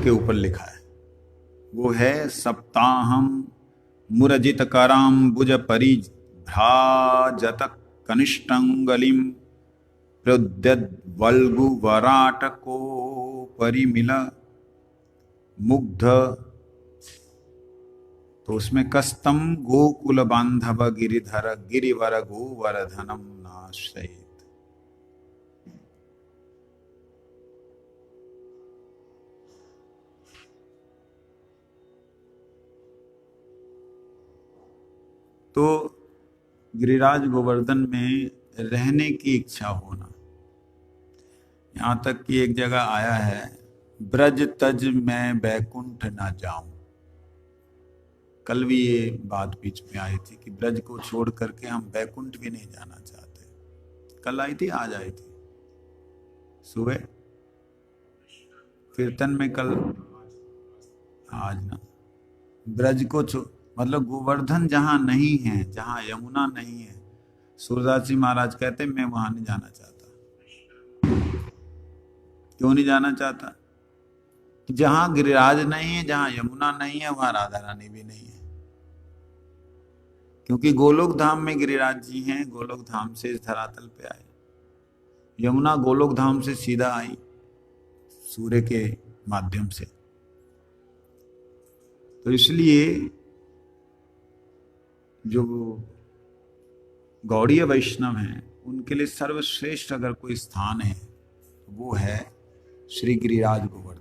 के ऊपर लिखा है, वो है सप्ताहम मुरजित कराम्बुज परिभ्राजत कनिष्ठंगलिम प्रद्यद्वल्गु वराटको परिमिल मुग्ध। तो उसमें कस्तम गोकुल बांधव गिरिधर गिरिवर गोवर्धनम नाश्रयेत। तो गिरिराज गोवर्धन में रहने की इच्छा होना, यहां तक कि एक जगह आया है, ब्रज तज मैं बैकुंठ ना जाऊं। कल भी ये बात बीच में आई थी कि ब्रज को छोड़ करके हम बैकुंठ भी नहीं जाना चाहते। कल आई थी, आज आई थी सुबह कीर्तन में, कल आज ना। ब्रज को मतलब गोवर्धन जहां नहीं है, जहां यमुना नहीं है, सूरदास जी महाराज कहते मैं वहां नहीं जाना चाहता। क्यों नहीं जाना चाहता? जहां गिरिराज नहीं है, जहां यमुना नहीं है, वहां राधा रानी भी नहीं है। क्योंकि गोलोक धाम में गिरिराज जी हैं, गोलोक धाम से इस धरातल पे आए। यमुना गोलोक धाम से सीधा आई सूर्य के माध्यम से। तो इसलिए जो गौड़ीय वैष्णव हैं, उनके लिए सर्वश्रेष्ठ अगर कोई स्थान है तो वो है श्री गिरिराज गोवर्धन।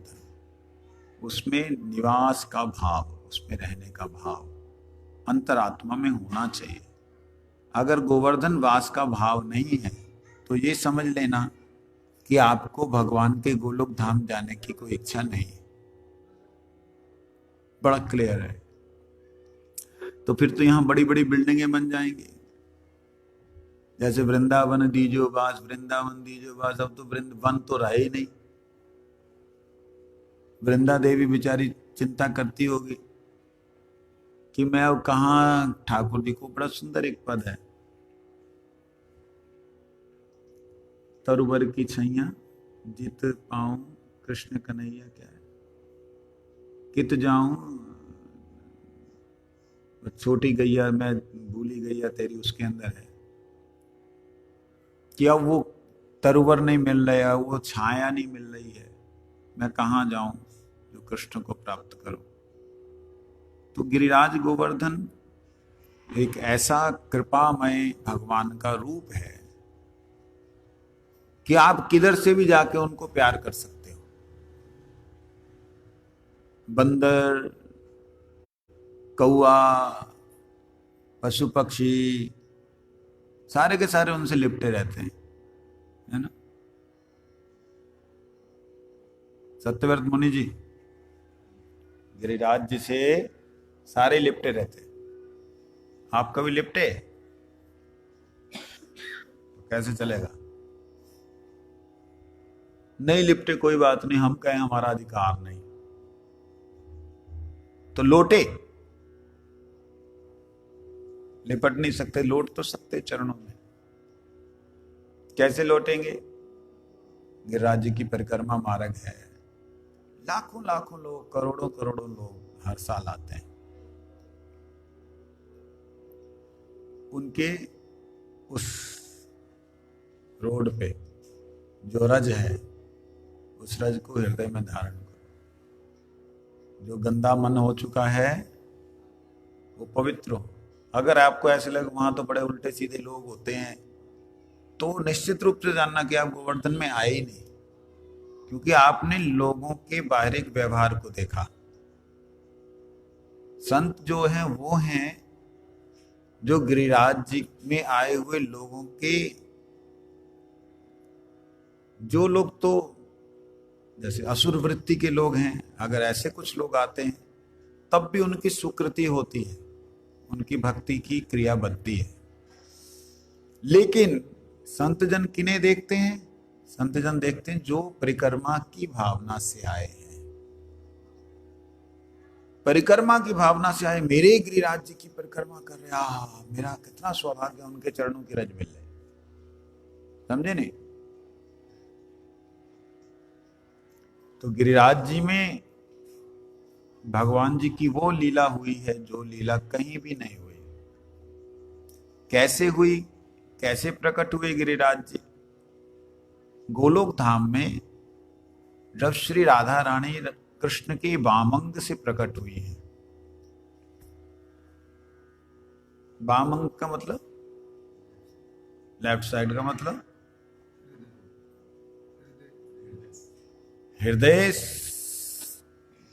उसमें निवास का भाव, उसमें रहने का भाव अंतरात्मा में होना चाहिए। अगर गोवर्धन वास का भाव नहीं है तो ये समझ लेना कि आपको भगवान के गोलोक धाम जाने की कोई इच्छा नहीं है। बड़ा क्लियर है। तो फिर तो यहां बड़ी बड़ी बिल्डिंगें बन जाएंगी, जैसे वृंदावन दीजो बास, वृंदावन दीजो बास। अब तो वन तो रहा ही नहीं। वृंदा देवी बेचारी चिंता करती होगी कि मैं अब कहाँ, ठाकुर जी को बड़ा सुंदर एक पद है, तरुवर की छैया जित पाऊं कृष्ण कन्हैया, क्या है, कित जाऊं छोटी गैया, मैं भूली गैया तेरी, उसके अंदर है कि अब वो तरुवर नहीं मिल रहा है, वो छाया नहीं मिल रही है, मैं कहाँ जाऊं जो कृष्ण को प्राप्त करूं। तो गिरिराज गोवर्धन एक ऐसा कृपामय भगवान का रूप है कि आप किधर से भी जाके उनको प्यार कर सकते हो। बंदर, कौआ, पशु पक्षी सारे के सारे उनसे लिपटे रहते हैं, है ना। सत्यव्रत मुनि जी गिरिराज जी से सारे लिपटे रहते। आप कभी लिपटे तो कैसे चलेगा? नहीं लिपटे कोई बात नहीं, हम कहें हमारा अधिकार नहीं, तो लोटे, लिपट नहीं सकते, लौट तो सकते चरणों में। कैसे लौटेंगे? गिरिराज जी की परिक्रमा मार्ग है, लाखों लाखों लोग, करोड़ों करोड़ों लोग हर साल आते हैं। उनके उस रोड पे जो रज है, उस रज को हृदय में धारण करो। जो गंदा मन हो चुका है वो पवित्र हो। अगर आपको ऐसे लगे वहां तो बड़े उल्टे सीधे लोग होते हैं, तो निश्चित रूप से जानना कि आप गोवर्धन में आए ही नहीं, क्योंकि आपने लोगों के बाहरिक व्यवहार को देखा। संत जो हैं वो हैं जो गिरिराज जी में आए हुए लोगों के, जो लोग तो जैसे असुर वृत्ति के लोग हैं, अगर ऐसे कुछ लोग आते हैं तब भी उनकी सुकृति होती है, उनकी भक्ति की क्रिया बनती है। लेकिन संत जन किन्हें देखते हैं? संत जन देखते हैं जो परिक्रमा की भावना से आए हैं। परिक्रमा की भावना से आए, मेरे गिरिराज जी की परिक्रमा कर रहे, मेरा कितना सौभाग्य, उनके चरणों की रज मिल रही। समझे नहीं? तो गिरिराज जी में भगवान जी की वो लीला हुई है जो लीला कहीं भी नहीं हुई। कैसे हुई, कैसे प्रकट हुए गिरिराज जी? गोलोक धाम में जब श्री राधा रानी कृष्ण के वामंग से प्रकट हुई है। वामंग का मतलब, लेफ्ट साइड का मतलब हृदय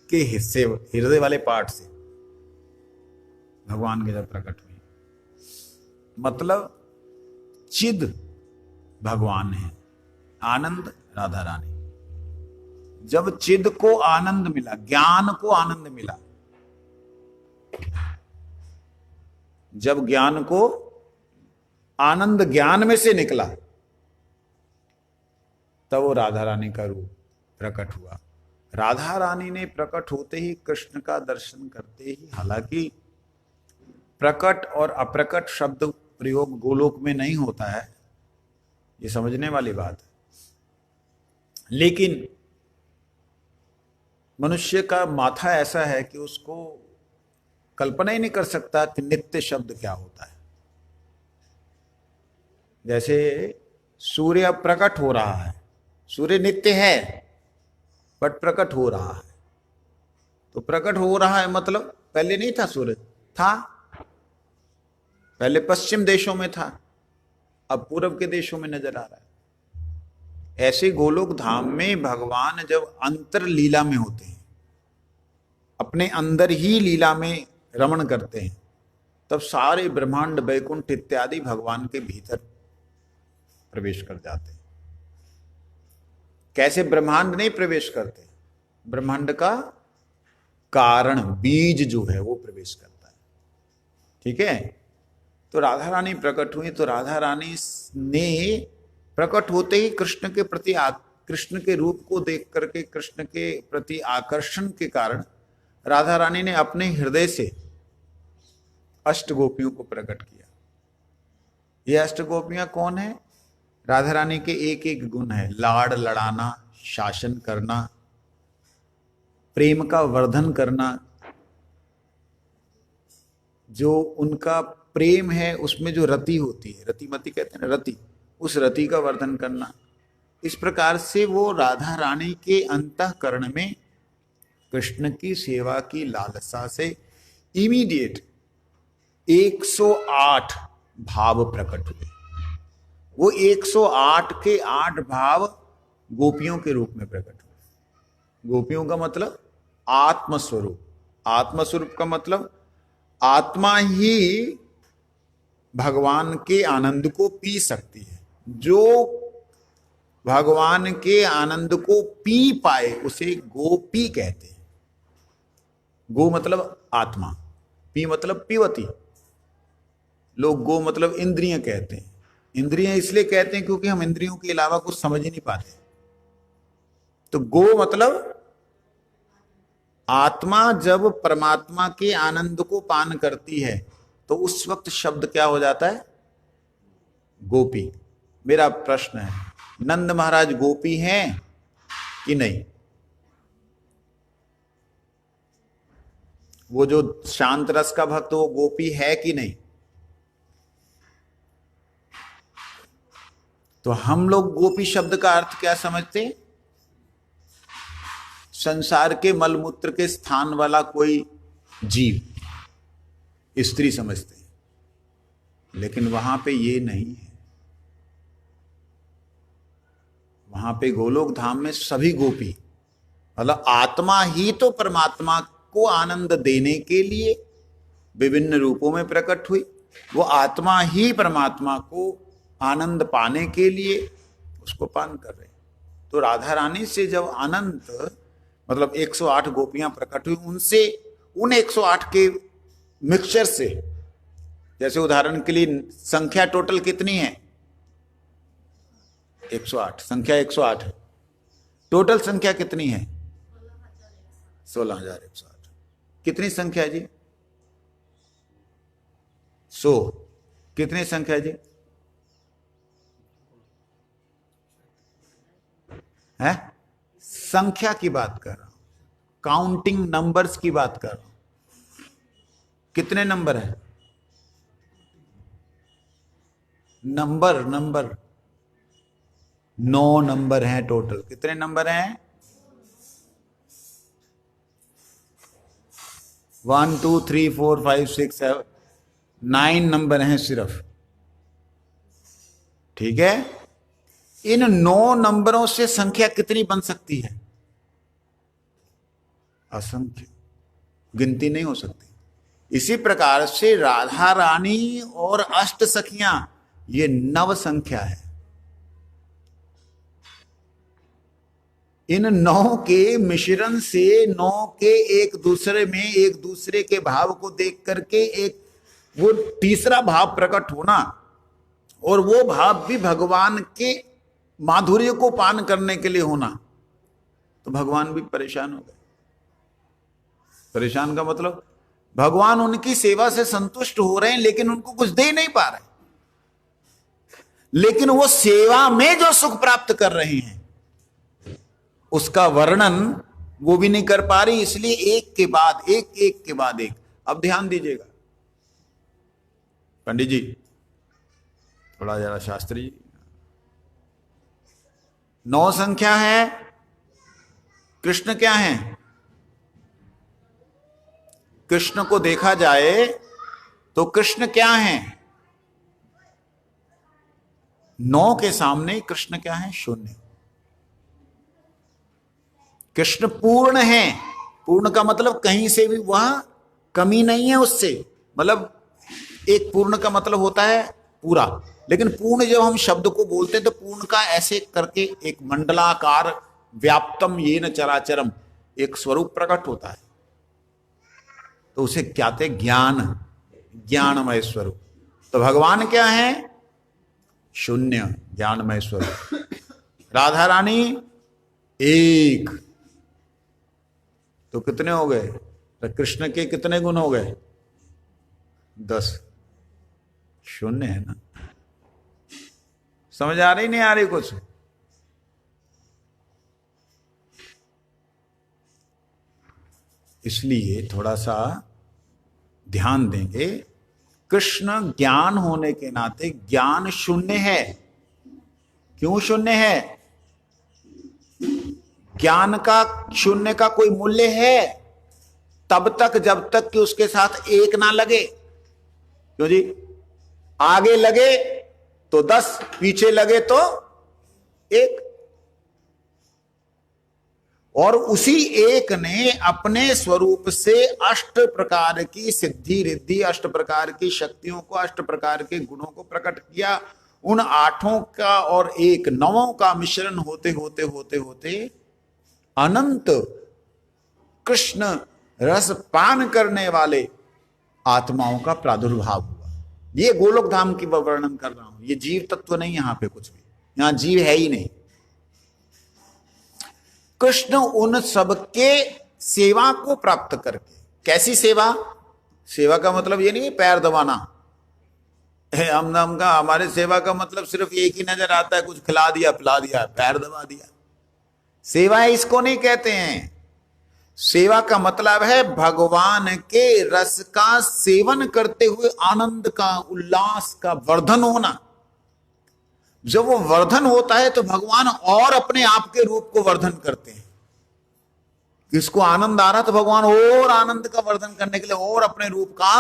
के हिस्से, हृदय वाले पार्ट से भगवान के जब प्रकट हुई, मतलब चिद भगवान है, आनंद राधा रानी। जब चिद को आनंद मिला, ज्ञान को आनंद मिला, जब ज्ञान को आनंद ज्ञान में से निकला, तब वो राधा रानी का रूप प्रकट हुआ। राधा रानी ने प्रकट होते ही कृष्ण का दर्शन करते ही, हालांकि प्रकट और अप्रकट शब्द प्रयोग गोलोक में नहीं होता है, ये समझने वाली बात है, लेकिन मनुष्य का माथा ऐसा है कि उसको कल्पना ही नहीं कर सकता कि नित्य शब्द क्या होता है। जैसे सूर्य अब प्रकट हो रहा है, सूर्य नित्य है बट प्रकट हो रहा है, तो प्रकट हो रहा है मतलब पहले नहीं था सूर्य, था पहले पश्चिम देशों में था, अब पूर्व के देशों में नजर आ रहा है। ऐसे गोलोक धाम में भगवान जब अंतर लीला में होते हैं, अपने अंदर ही लीला में रमण करते हैं, तब सारे ब्रह्मांड वैकुंठ इत्यादि भगवान के भीतर प्रवेश कर जाते हैं। कैसे ब्रह्मांड नहीं प्रवेश करते, ब्रह्मांड का कारण बीज जो है वो प्रवेश करता है। ठीक है, तो राधा रानी प्रकट हुई, तो राधा रानी ने प्रकट होते ही कृष्ण के प्रति, कृष्ण के रूप को देख करके कृष्ण के प्रति आकर्षण के कारण राधा रानी ने अपने हृदय से अष्ट गोपियों को प्रकट किया। ये अष्ट गोपियां कौन है? राधा रानी के एक एक गुण है, लाड़ लड़ाना, शासन करना, प्रेम का वर्धन करना, जो उनका प्रेम है उसमें जो रति होती है, रतिमती कहते हैं ना, रति, उस रति का वर्धन करना। इस प्रकार से वो राधा रानी के अंतःकरण में कृष्ण की सेवा की लालसा से इमीडिएट 108 भाव प्रकट हुए। वो 108 के 8 भाव गोपियों के रूप में प्रकट हुए। गोपियों का मतलब आत्मस्वरूप, आत्मस्वरूप का मतलब आत्मा ही भगवान के आनंद को पी सकती है। जो भगवान के आनंद को पी पाए उसे गोपी कहते हैं। गो मतलब आत्मा, पी मतलब पीवती। लोग गो मतलब इंद्रियां कहते हैं। इंद्रियां इसलिए कहते हैं क्योंकि हम इंद्रियों के अलावा कुछ समझ ही नहीं पाते। तो गो मतलब आत्मा जब परमात्मा के आनंद को पान करती है तो उस वक्त शब्द क्या हो जाता है? गोपी। मेरा प्रश्न है, नंद महाराज गोपी हैं कि नहीं? वो जो शांत रस का भक्त वो गोपी है कि नहीं? तो हम लोग गोपी शब्द का अर्थ क्या समझते हैं? संसार के मलमूत्र के स्थान वाला कोई जीव, स्त्री समझते हैं, लेकिन वहां पे ये नहीं है। वहां पे गोलोक धाम में सभी गोपी, मतलब आत्मा ही तो परमात्मा को आनंद देने के लिए विभिन्न रूपों में प्रकट हुई। वो आत्मा ही परमात्मा को आनंद पाने के लिए उसको पान कर रहे। तो राधा रानी से जब आनंद मतलब 108 गोपियां प्रकट हुई, उनसे उन 108 के मिक्सचर से, जैसे उदाहरण के लिए संख्या टोटल कितनी है? 108, संख्या 108 है। टोटल संख्या कितनी है? 16,108। कितनी संख्या है जी? 100। कितनी संख्या है जी? है? संख्या की बात कर रहा हूं। काउंटिंग नंबर्स की बात कर रहा हूं। कितने नंबर है? नंबर नंबर 9 नंबर हैं टोटल। कितने नंबर हैं? 1 2 3 4 5 6 7 9 नंबर हैं सिर्फ। ठीक है, इन 9 नंबरों से संख्या कितनी बन सकती है? असंख्य, गिनती नहीं हो सकती। इसी प्रकार से राधा रानी और अष्ट सखियां ये नव संख्या है। इन 9 के मिश्रण से 9 के एक दूसरे के भाव को देख करके एक वो तीसरा भाव प्रकट होना, और वो भाव भी भगवान के माधुर्य को पान करने के लिए होना, तो भगवान भी परेशान हो गए। परेशान का मतलब भगवान उनकी सेवा से संतुष्ट हो रहे हैं लेकिन उनको कुछ दे नहीं पा रहे, लेकिन वो सेवा में जो सुख प्राप्त कर रहे हैं उसका वर्णन वो भी नहीं कर पा रही। इसलिए एक के बाद एक। अब ध्यान दीजिएगा पंडित जी, थोड़ा जरा शास्त्री जी। 9 संख्या है, कृष्ण क्या है? कृष्ण को देखा जाए तो कृष्ण क्या है? 9 के सामने कृष्ण क्या है? शून्य। कृष्ण पूर्ण है। पूर्ण का मतलब कहीं से भी वह कमी नहीं है उससे, मतलब एक पूर्ण का मतलब होता है पूरा, लेकिन पूर्ण जब हम शब्द को बोलते हैं तो पूर्ण का ऐसे करके एक मंडलाकार व्याप्तम येन चराचरम एक स्वरूप प्रकट होता है, तो उसे क्या कहते? ज्ञान, ज्ञानमय स्वरूप। तो भगवान क्या है? शून्य, ज्ञानमय स्वरूप। राधा रानी एक, तो कितने हो गए? तो कृष्ण के कितने गुण हो गए? 10। शून्य है ना? समझ आ रही नहीं आ रही कुछ? इसलिए थोड़ा सा ध्यान देंगे। कृष्ण ज्ञान होने के नाते ज्ञान शून्य है। क्यों शून्य है? ज्ञान का शून्य का कोई मूल्य है तब तक जब तक कि उसके साथ एक ना लगे। क्यों जी? आगे लगे तो 10, पीछे लगे तो 1, और उसी एक ने अपने स्वरूप से 8 प्रकार की सिद्धि रिद्धि, 8 प्रकार की शक्तियों को, 8 प्रकार के गुणों को प्रकट किया। उन 8 का और 1 9 का मिश्रण होते होते होते होते अनंत कृष्ण रस पान करने वाले आत्माओं का प्रादुर्भाव हुआ। ये गोलोक धाम की वर्णन कर रहा हूं। ये जीव तत्व नहीं, यहां पे कुछ भी, यहां जीव है ही नहीं। कृष्ण उन सबके सेवा को प्राप्त करके, कैसी सेवा? सेवा का मतलब ये नहीं पैर दबाना। हम का हमारे सेवा का मतलब सिर्फ एक ही नजर आता है, कुछ खिला दिया पिला दिया, पैर दबा दिया। सेवा इसको नहीं कहते हैं। सेवा का मतलब है भगवान के रस का सेवन करते हुए आनंद का, उल्लास का वर्धन होना। जब वो वर्धन होता है तो भगवान और अपने आप के रूप को वर्धन करते हैं। किसको आनंद आ रहा तो भगवान और आनंद का वर्धन करने के लिए और अपने रूप का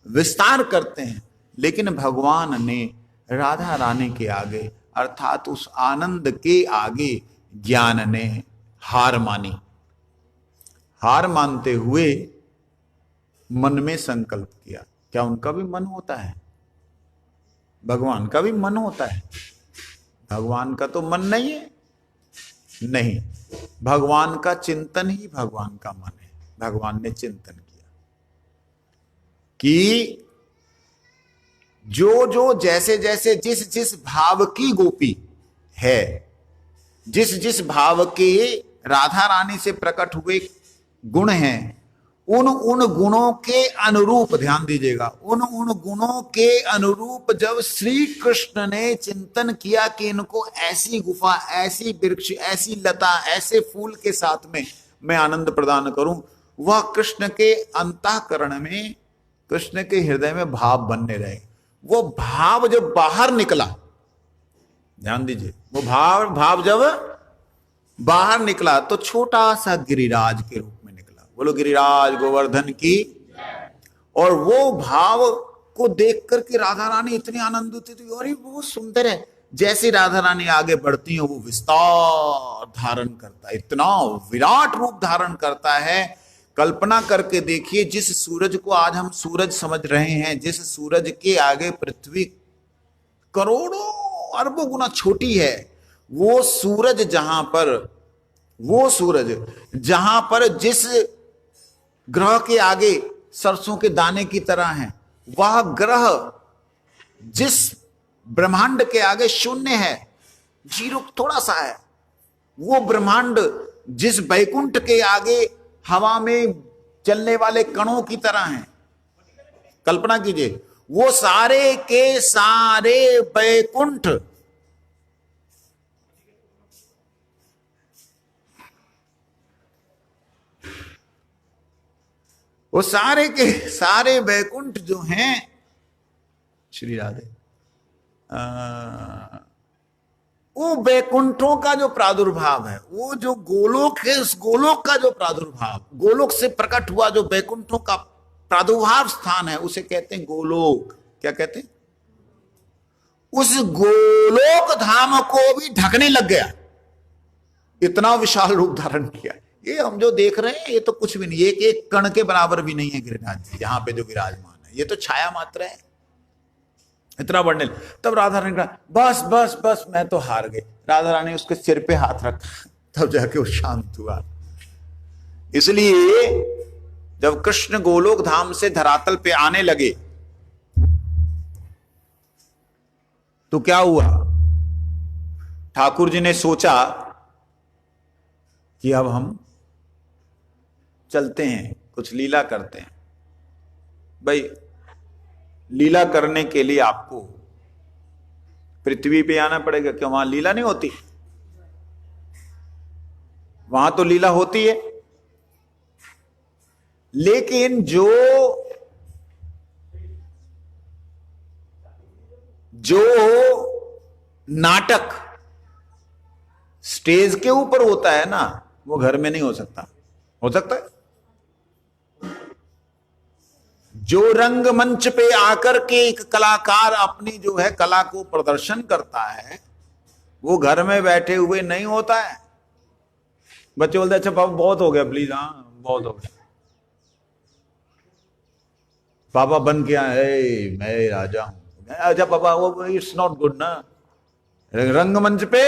विस्तार करते हैं। लेकिन भगवान ने राधा रानी के आगे, अर्थात उस आनंद के आगे ज्ञान ने हार मानी। हार मानते हुए मन में संकल्प किया। क्या उनका भी मन होता है? भगवान का भी मन होता है। भगवान का तो मन नहीं है, नहीं, भगवान का चिंतन ही भगवान का मन है। भगवान ने चिंतन किया कि जो जो जैसे जैसे जिस जिस भाव की गोपी है, जिस जिस भाव के राधा रानी से प्रकट हुए गुण हैं, उन उन गुणों के अनुरूप, ध्यान दीजिएगा, उन उन गुणों के अनुरूप जब श्री कृष्ण ने चिंतन किया कि इनको ऐसी गुफा, ऐसी वृक्ष, ऐसी लता, ऐसे फूल के साथ में मैं आनंद प्रदान करूं, वह कृष्ण के अंतःकरण में, कृष्ण के हृदय में भाव बनने रहे। वो भाव जब बाहर निकला, ध्यान दीजिए, वो भाव जब बाहर निकला तो छोटा सा गिरिराज के रूप में निकला। बोलो गिरिराज गोवर्धन की। और वो भाव को देख करके राधा रानी इतनी आनंदित थी, और ये बहुत सुंदर है। जैसे राधा रानी आगे बढ़ती है वो विस्तार धारण करता है, इतना विराट रूप धारण करता है। कल्पना करके देखिए, जिस सूरज को आज हम सूरज समझ रहे हैं, जिस सूरज के आगे पृथ्वी करोड़ों अरबों गुना छोटी है, वो सूरज जहां पर जिस ग्रह के आगे सरसों के दाने की तरह है, वह ग्रह जिस ब्रह्मांड के आगे शून्य है, जीरो थोड़ा सा है, वो ब्रह्मांड जिस बैकुंठ के आगे हवा में चलने वाले कणों की तरह है। कल्पना कीजिए, वो सारे के सारे बैकुंठ वो सारे के सारे वैकुंठ जो हैं, श्री राधे, वो वैकुंठों का जो प्रादुर्भाव है, वो जो गोलोक है, उस गोलोक का जो प्रादुर्भाव, गोलोक से प्रकट हुआ जो वैकुंठों का प्रादुर्भाव स्थान है, उसे कहते हैं गोलोक। क्या कहते हैं? उस गोलोक धाम को भी ढकने लग गया, इतना विशाल रूप धारण किया। ये हम जो देख रहे हैं, ये तो कुछ भी नहीं, एक एक कण के बराबर भी नहीं है गिरिराज जी यहाँ पे जो विराजमान है, ये तो छाया मात्र है। इतना बढ़ने, तब राधा रानी कहा बस बस बस, मैं तो हार गई। राधा रानी उसके सिर पे हाथ रखा, तब जाके वो शांत हुआ। इसलिए जब कृष्ण गोलोक धाम से धरातल पे आने लगे तो क्या हुआ? ठाकुर जी ने सोचा कि अब हम चलते हैं, कुछ लीला करते हैं। भाई, लीला करने के लिए आपको पृथ्वी पे आना पड़ेगा। क्यों? वहां लीला नहीं होती? वहां तो लीला होती है, लेकिन जो नाटक स्टेज के ऊपर होता है ना, वो घर में नहीं हो सकता। हो सकता है? जो रंगमंच पे आकर के एक कलाकार अपनी जो है कला को प्रदर्शन करता है, वो घर में बैठे हुए नहीं होता है। बच्चे बोलते अच्छा पापा बहुत हो गया, प्लीज, हाँ बहुत हो गया, पापा बन के आए, मैं राजा हूं। अच्छा पापा, वो इट्स नॉट गुड ना। रंगमंच पे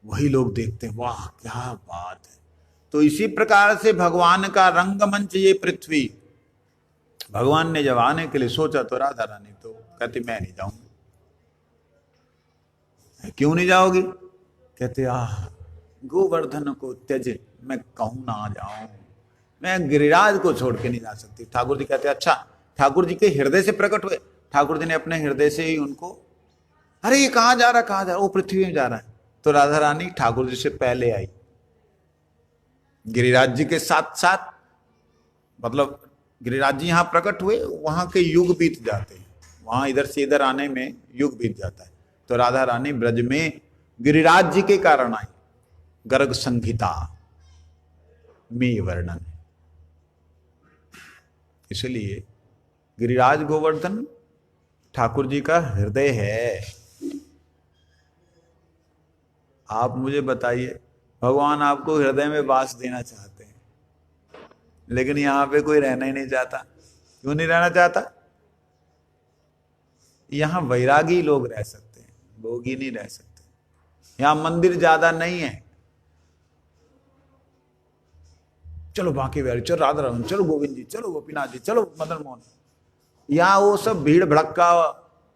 वही लोग देखते हैं, वाह क्या बात है। तो इसी प्रकार से भगवान का रंगमंच ये पृथ्वी, भगवान ने जब आने के लिए सोचा तो राधा रानी तो कहती मैं नहीं जाऊंगी। क्यों नहीं जाओगी? कहते गोवर्धन को त्यज, मैं कहूं ना जाऊं, मैं गिरिराज को छोड़ के नहीं जा सकती। ठाकुर जी कहते अच्छा, ठाकुर जी के हृदय से प्रकट हुए, ठाकुर जी ने अपने हृदय से ही उनको, अरे ये कहां जा रहा, कहां जा रहा? वो पृथ्वी में जा रहा है। तो राधा रानी ठाकुर जी से पहले आई, गिरिराज जी के साथ साथ, मतलब गिरिराज जी यहां प्रकट हुए, वहां के युग बीत जाते हैं, वहां इधर से इधर आने में युग बीत जाता है। तो राधा रानी ब्रज में गिरिराज जी के कारण आई। गर्ग संहिता में वर्णन है। इसलिए गिरिराज गोवर्धन ठाकुर जी का हृदय है। आप मुझे बताइए, भगवान आपको हृदय में वास देना चाहते हैं, लेकिन यहां पे कोई रहना ही नहीं चाहता। क्यों नहीं रहना चाहता? यहां वैरागी लोग रह सकते हैं, भोगी नहीं रह सकते। यहां मंदिर ज्यादा नहीं है, चलो बाकी बिहारी, चलो राधा रमन, चलो गोविंद जी, चलो गोपीनाथ जी, चलो मदन मोहन। यहाँ वो सब भीड़ भड़का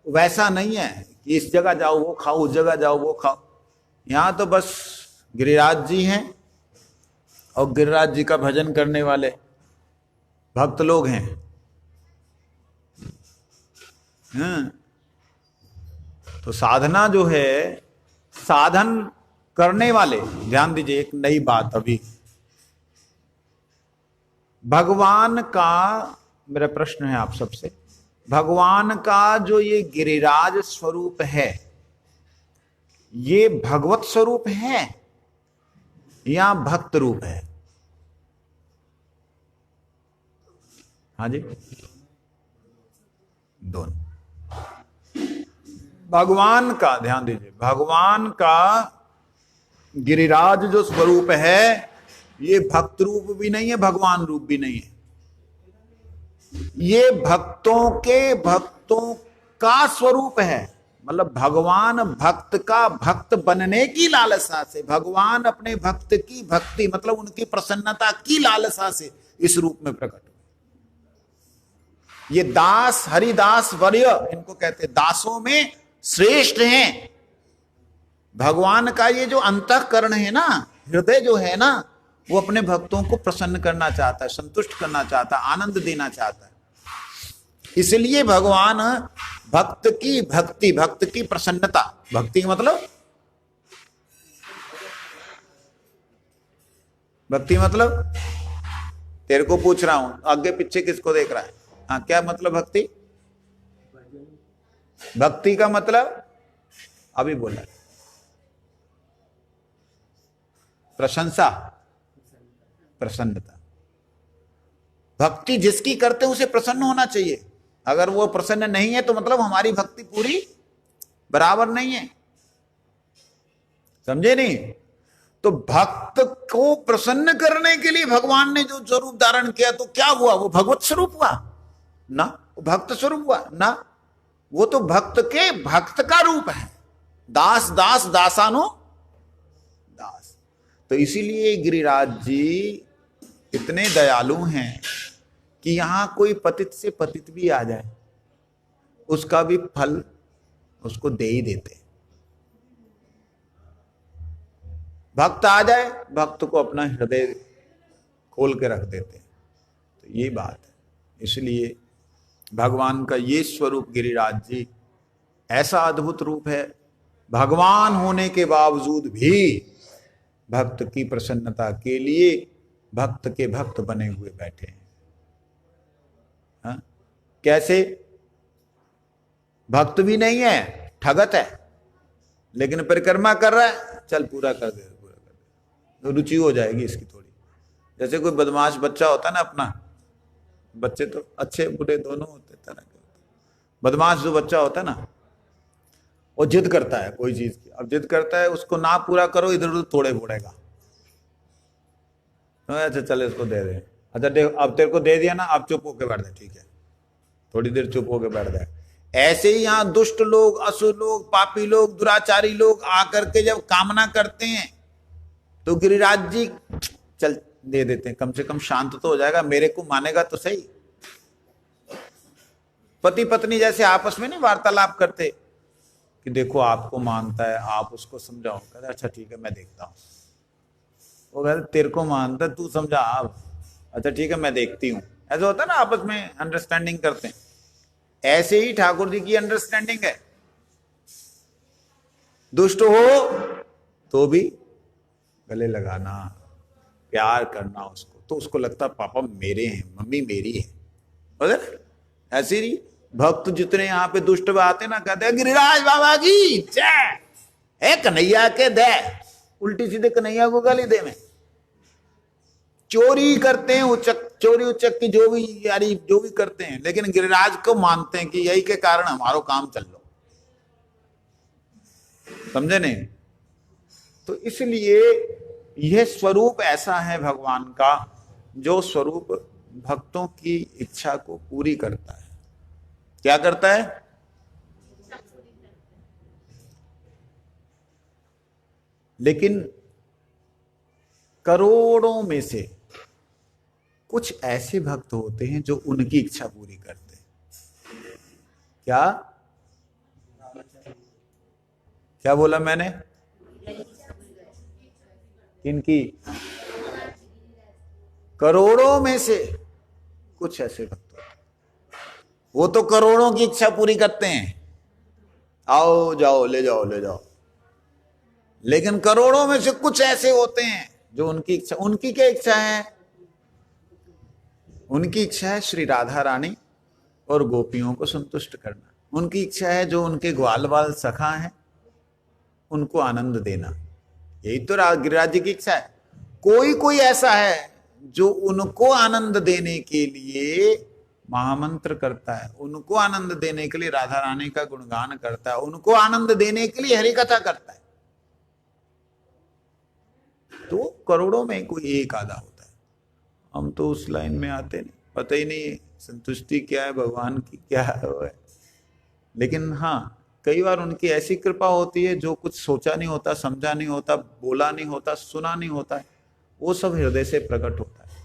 वैसा नहीं है कि इस जगह जाओ वो खाओ, उस जगह जाओ वो खाओ। यहाँ तो बस गिरिराज जी हैं और गिरिराज जी का भजन करने वाले भक्त लोग हैं। तो साधना जो है, साधन करने वाले, ध्यान दीजिए एक नई बात, अभी भगवान का, मेरा प्रश्न है आप सबसे, भगवान का जो ये गिरिराज स्वरूप है, ये भगवत स्वरूप है या भक्त रूप है? हाँ जी, दोनों। भगवान का ध्यान दीजिए, भगवान का गिरिराज जो स्वरूप है ये भक्त रूप भी नहीं है, भगवान रूप भी नहीं है। ये भक्तों का स्वरूप है। मतलब भगवान भक्त का भक्त बनने की लालसा से, भगवान अपने भक्त की भक्ति मतलब उनकी प्रसन्नता की लालसा से इस रूप में प्रकट हुए। ये दास, हरिदास वर्य इनको कहते, दासों में श्रेष्ठ हैं। भगवान का ये जो अंतःकरण है ना, हृदय जो है ना, वो अपने भक्तों को प्रसन्न करना चाहता है, संतुष्ट करना चाहता है, आनंद देना चाहता है। इसलिए भगवान भक्त की भक्ति, भक्त की प्रसन्नता, भक्ति मतलब तेरे को पूछ रहा हूं, आगे पीछे किसको देख रहा है? हाँ, क्या मतलब भक्ति? भक्ति का मतलब अभी बोला, प्रशंसा, प्रसन्नता। भक्ति जिसकी करते हैं उसे प्रसन्न होना चाहिए। अगर वो प्रसन्न नहीं है तो मतलब हमारी भक्ति पूरी बराबर नहीं है। समझे नहीं? तो भक्त को प्रसन्न करने के लिए भगवान ने जो स्वरूप धारण किया, तो क्या हुआ? वो भगवत स्वरूप हुआ ना, वो भक्त स्वरूप हुआ ना, वो तो भक्त के भक्त का रूप है। दास दास दासानो दास। तो इसीलिए गिरिराज जी इतने दयालु हैं कि यहां कोई पतित से पतित भी आ जाए उसका भी फल उसको दे ही देते। भक्त आ जाए, भक्त को अपना हृदय खोल के रख देते। तो ये बात है। इसलिए भगवान का ये स्वरूप गिरिराज जी ऐसा अद्भुत रूप है, भगवान होने के बावजूद भी भक्त की प्रसन्नता के लिए भक्त के भक्त बने हुए बैठे हैं। हाँ? कैसे? भक्त भी नहीं है, ठगत है, लेकिन परिक्रमा कर रहा है, चल पूरा कर दे, पूरा कर दे, तो रुचि हो जाएगी इसकी थोड़ी। जैसे कोई बदमाश बच्चा होता है ना, अपना बच्चे तो अच्छे बुरे दोनों होते, तरह के होते। बदमाश जो बच्चा होता है ना, वो जिद करता है कोई चीज की। अब जिद करता है, उसको ना पूरा करो, इधर उधर तोड़े फोड़ेगा। अच्छा चले इसको दे दे, अच्छा देख अब तेरे को दे दिया ना, अब चुप होके बैठ जाए, ठीक है, थोड़ी देर चुप होके बैठ जाए। ऐसे ही यहाँ दुष्ट लोग, असुर लोग, पापी लोग, दुराचारी लोग आकर के जब कामना करते हैं तो गिरिराज जी चल दे देते हैं, कम से कम शांत तो हो जाएगा, मेरे को मानेगा तो सही। पति पत्नी जैसे आपस में नहीं वार्तालाप करते कि देखो आपको मानता है, आप उसको समझाओ, कहते अच्छा ठीक है मैं देखता हूँ। वो कहते तेरे को मानता है, तू समझा आप, अच्छा ठीक है मैं देखती हूँ। ऐसा होता है ना, आपस में अंडरस्टैंडिंग करते हैं। ऐसे ही ठाकुर जी की अंडरस्टैंडिंग है। दुष्ट हो तो भी गले लगाना, प्यार करना उसको, तो उसको लगता पापा मेरे हैं, मम्मी मेरी है। ऐसे ही भक्त जितने यहाँ पे दुष्ट आते ना, कहते हैं गिरिराज बाबा की जय, है कन्हैया के दे, उल्टी सीधे कन्हैया को गाली दे में। चोरी करते हैं, उचक चोरी उचक की जो भी यारी जो भी करते हैं, लेकिन गिरिराज को मानते हैं कि यही के कारण हमारो काम चल लो। समझे नहीं? तो इसलिए यह स्वरूप ऐसा है भगवान का, जो स्वरूप भक्तों की इच्छा को पूरी करता है। क्या करता है? लेकिन करोड़ों में से कुछ ऐसे भक्त होते हैं जो उनकी इच्छा पूरी करते हैं। क्या क्या बोला मैंने? किनकी? करोड़ों में से कुछ ऐसे भक्त होते हैं, वो तो करोड़ों की इच्छा पूरी करते हैं, आओ जाओ ले जाओ ले जाओ। लेकिन करोड़ों में से कुछ ऐसे होते हैं जो उनकी इच्छा, उनकी क्या इच्छा है? उनकी इच्छा है श्री राधा रानी और गोपियों को संतुष्ट करना। उनकी इच्छा है जो उनके ग्वाल बाल सखा हैं उनको आनंद देना। यही तो गिरिराज जी की इच्छा है। कोई कोई ऐसा है जो उनको आनंद देने के लिए महामंत्र करता है, उनको आनंद देने के लिए राधा रानी का गुणगान करता है, उनको आनंद देने के लिए हरि कथा करता है। तो करोड़ों में कोई एक आधा होता है। हम तो उस लाइन में आते नहीं, पता ही नहीं संतुष्टि क्या है, भगवान की क्या है। लेकिन हाँ, कई बार उनकी ऐसी कृपा होती है जो कुछ सोचा नहीं होता, समझा नहीं होता, बोला नहीं होता, सुना नहीं होता है, वो सब हृदय से प्रकट होता है।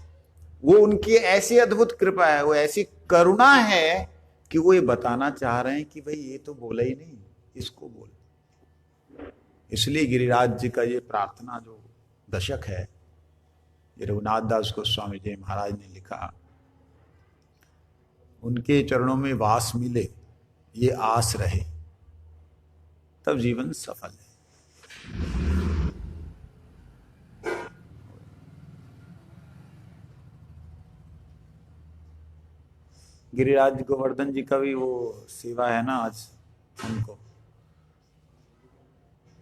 वो उनकी ऐसी अद्भुत कृपा है, वो ऐसी करुणा है कि वो ये बताना चाह रहे हैं कि भाई ये तो बोला ही नहीं, इसको बोल। इसलिए गिरिराज जी का ये प्रार्थना जो दशक है, ये रघुनाथ दास गोस्वामी जी महाराज ने लिखा, उनके चरणों में वास मिले, ये आस रहे, तब जीवन सफल है। गिरिराज गोवर्धन जी का भी वो सेवा है ना आज उनको,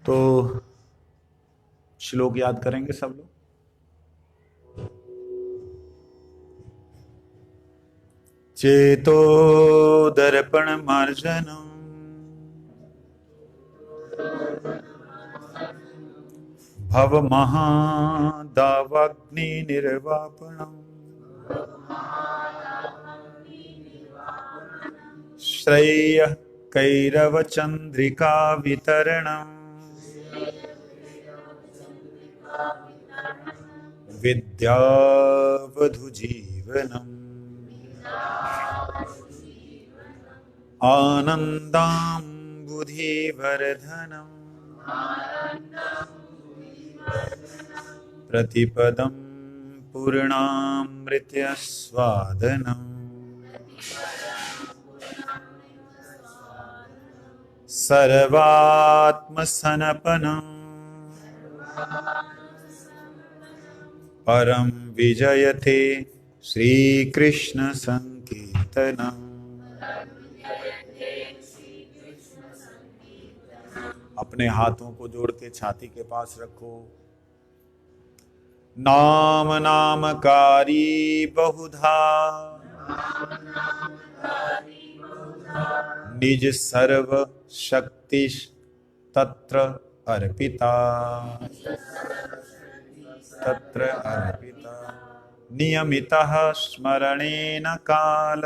तो श्लोक याद करेंगे सब लोग। चेतो दर्पण मार्जनम भव महादावाग्नि निर्वापणम श्रेय कैरव चंद्रिका वितरणम विद्यावधु जीवनम आनंदाम्बुधिवर्धनम प्रतिपदं पूर्णामृत्य स्वादनम सर्वात्मसनपनम परम विजयते श्री कृष्ण संकीर्तनम। अपने हाथों को जोड़ के छाती के पास रखो। नाम नामकारी बहुधा निज सर्व शक्ति तत्र अर्पिता, तत्र अर्पिता नियमितः स्मरणेन काल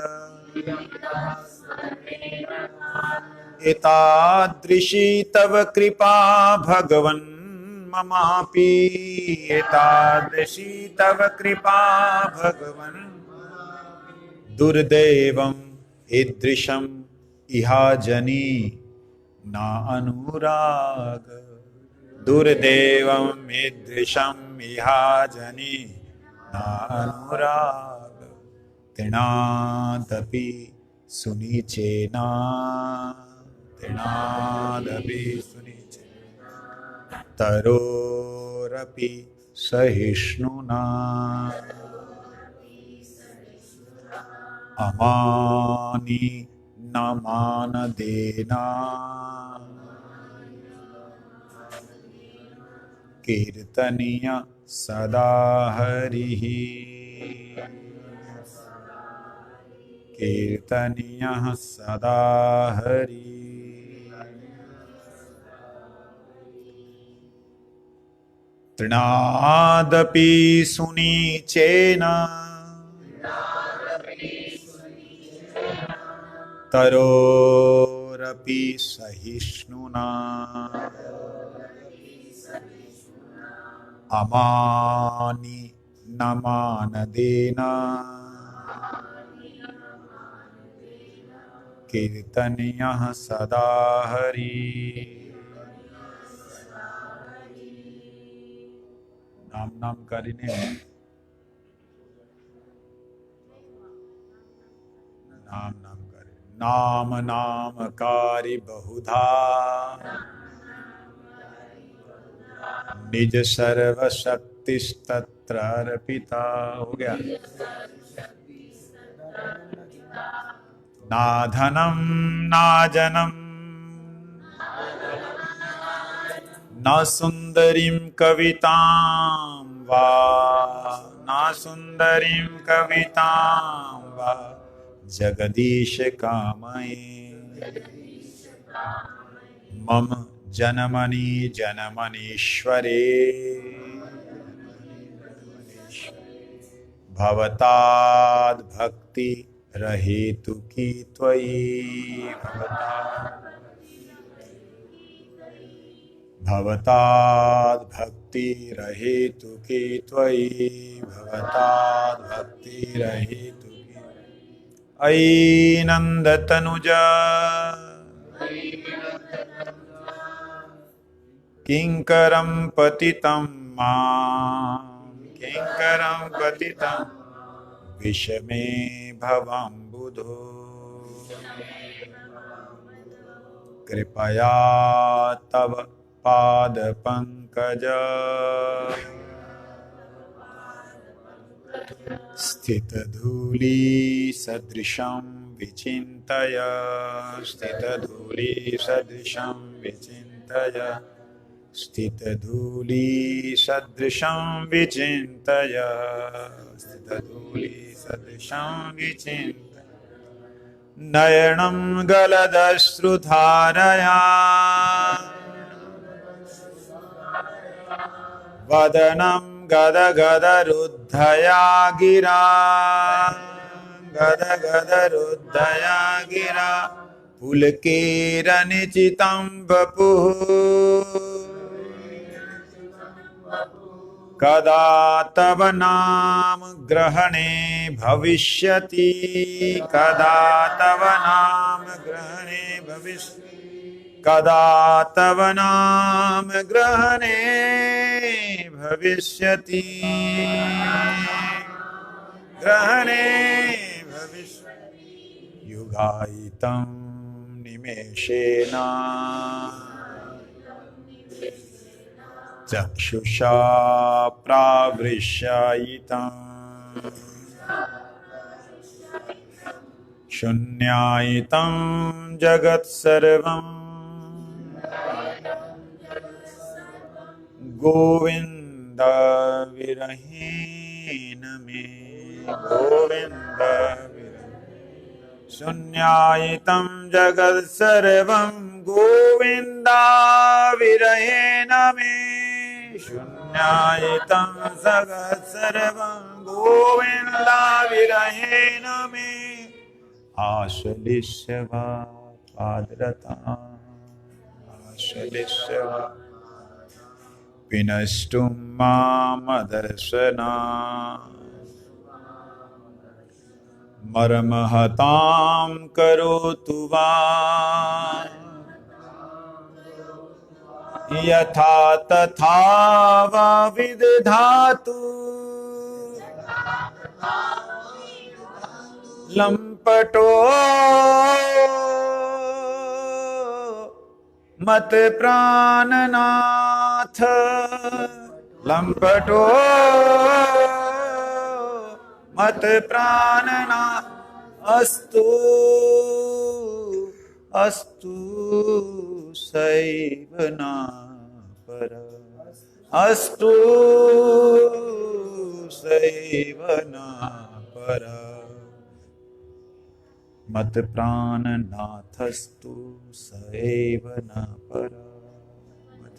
एतादृशी तव कृपा भगवन् ममापि, एतादृशी तव कृपा भगवन् दुर्दैवम् ईदृशम् इहा जनी न अनुराग, दुर्दैवम् ईदृशम् इहा जनी न अनुराग तृणादपि सुनिचेना, तृणादपि सुनिचेना तरोरपि सहिष्णुना अमानि न मानदेना कीर्तनीय सदा हरिः, कीर्तनीयः सदा हरिः। तृणादपि सुनीचेन तरोरपि सहिष्णुना अमानि न मानदेना कीर्तनीयः सदा हरिः। नाम नामकारी ने नाम नामकारी, नाम नामकारी बहुधा निज सर्व शक्ति तत्र अर्पिता। हो गया। ना धनं ना जनं न सुन्दरीं कवितां वा न सुन्दरीं कवितां वा जगदीश कामये मम जनमनि जनमनीश्वरे भवताद् भक्ति रहेतु की त्वयि भवताद् भक्ति रहेतु की त्वयि भवताद् भक्ति रहेतु की अयि नन्दतनुजा किंकरं पतितं मां किंकरं पतितं विषमे भवाम्बुधो कृपया तव पादपङ्कज स्थितधूली सदृशं विचिन्तय स्थितधूली सदृशं विचिन्तय स्थितधूली सदृशं विचिन्तय स्थितधूली सदृशं विचिन्तय नयनं गलदश्रुधारया वदनं गदगदरुद्धया गिरा गदगदरुद्धया गिरा पुलकेरनिचितं वपुः कदा तव नाम ग्रहणे भविष्यति कदा तव नाम ग्रहणे भविष्यति कदा तव नाम ग्रहणे भविष्यति ग्रहणे भविष्यति युगायितं निमेषेण चक्षुषा प्रावृश्यायितं शून्यायितं जगत्सर्वं गोविन्द विरहीन मे गोविन्द शून्यायितं जगत्सर्वं गोविन्द विरहीन मे शून्यायितं जगत्सर्वं गोविन्द विरहीन मे आश्लिष्य वा पादरतां आश्लिष्य वा विनष्टुं मामदर्शनात् मर्महतां करोतु वा यथा तथा वा विदधातु लंपटो मत प्राणनाथ लंपटो मत प्राणनाथ अस्तु अस्तु सैव न पर अस्तु सैव न पर मत प्राणनाथस्तु सैव न पर।